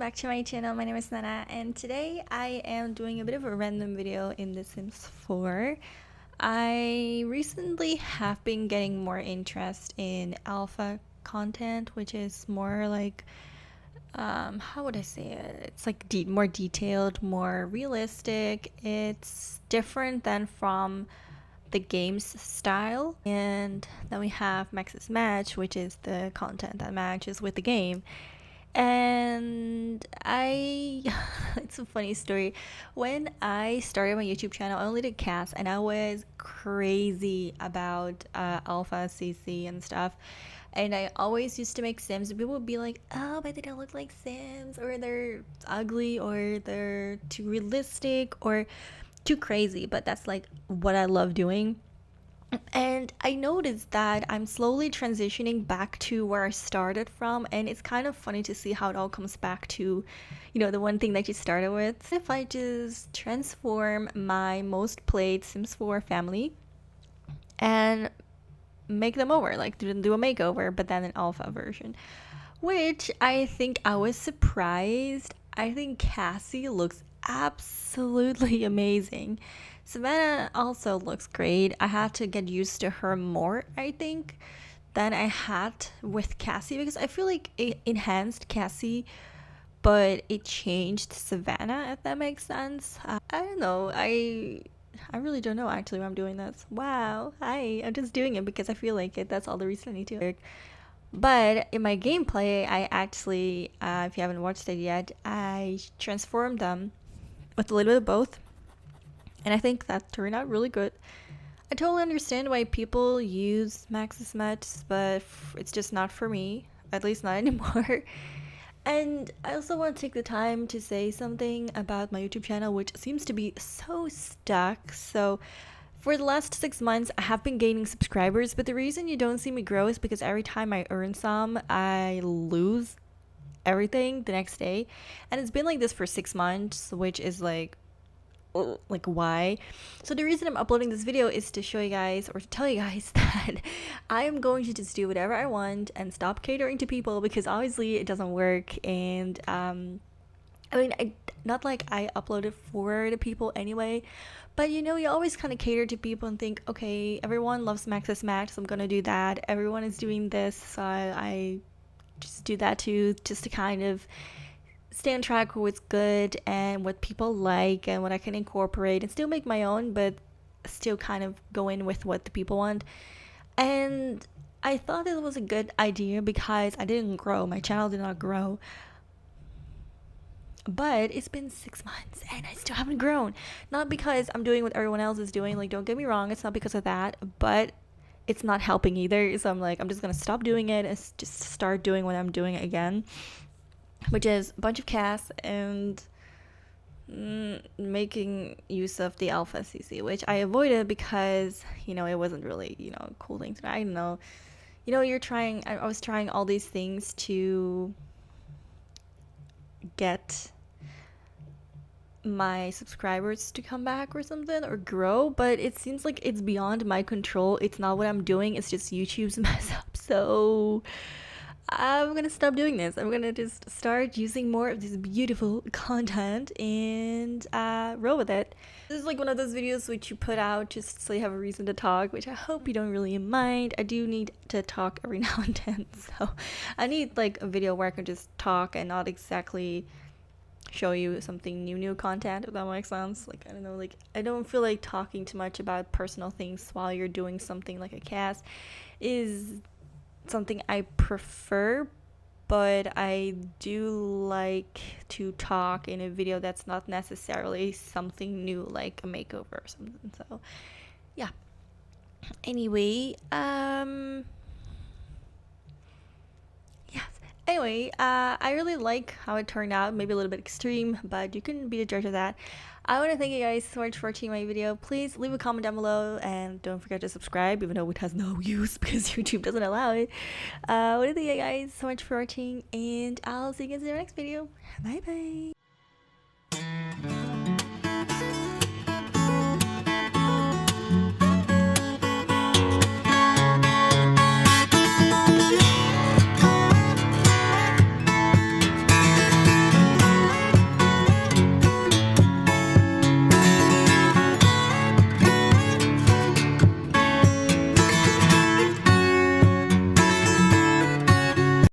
Back to my channel. My name is Nenna, and today I am doing a bit of a random video in The Sims 4. I recently have been getting more interest in alpha content, which is more like how would I say it? It's like more detailed, more realistic. It's different than from the game's style. And then we have Max's Match, which is the content that matches with the game. And it's a funny story. When I started my YouTube channel, I only did cast, and I was crazy about alpha CC and stuff. And I always used to make Sims, and people would be like, oh, but they don't look like Sims, or they're ugly, or they're too realistic, or too crazy. But that's like what I love doing. And I noticed that I'm slowly transitioning back to where I started from, and it's kind of funny to see how it all comes back to, the one thing that you started with. If I just transform my most played Sims 4 family and make them over, like do a makeover, but then an alpha version, which I think I was surprised. I think Cassie looks absolutely amazing. Savannah also looks great. I had to get used to her more, I think, than I had with Cassie, because I feel like it enhanced Cassie, but it changed Savannah, if that makes sense. I don't know. I really don't know actually why I'm doing this. Wow. Hi. I'm just doing it because I feel like it. That's all the reason I need to. But in my gameplay, I actually, if you haven't watched it yet, I transformed them with a little bit of both. And I think that turned out really good. I totally understand why people use Max's Match, but it's just not for me. At least not anymore. And I also want to take the time to say something about my YouTube channel, which seems to be so stuck. So for the last 6 months, I have been gaining subscribers, but the reason you don't see me grow is because every time I earn some, I lose everything the next day. And it's been like this for 6 months, which is like why? So the reason I'm uploading this video is to show you guys, or to tell you guys, that I am going to just do whatever I want and stop catering to people, because obviously it doesn't work. And I mean, not like I uploaded for the people anyway, but you always kind of cater to people and think, okay, everyone loves Max's Match, so I'm gonna do that. Everyone is doing this, so I just do that too, just to kind of stay on track with what's good and what people like and what I can incorporate and still make my own, but still kind of go in with what the people want. And I thought it was a good idea because I didn't grow. My channel did not grow. But it's been 6 months and I still haven't grown. Not because I'm doing what everyone else is doing. Like, don't get me wrong, it's not because of that, but it's not helping either. So I'm like, I'm just gonna stop doing it and just start doing what I'm doing again, which is a bunch of casts and making use of the alpha CC, which I avoided because it wasn't really a cool thing to. I don't know, I was trying all these things to get my subscribers to come back or something, or grow, but it seems like it's beyond my control. It's not what I'm doing, it's just YouTube's mess up. So I'm gonna stop doing this. I'm gonna just start using more of this beautiful content and roll with it. This is like one of those videos which you put out just so you have a reason to talk, which I hope you don't really mind. I do need to talk every now and then, so I need like a video where I can just talk and not exactly show you something new content, if that makes sense. Like, I don't know, like I don't feel like talking too much about personal things while you're doing something like a cast is something I prefer, but I do like to talk in a video that's not necessarily something new, like a makeover or something. So yeah, anyway, I really like how it turned out. Maybe a little bit extreme, but you can be the judge of that. I want to thank you guys so much for watching my video. Please leave a comment down below and don't forget to subscribe, even though it has no use because YouTube doesn't allow it. I want to thank you guys so much for watching, and I'll see you guys in the next video. Bye bye.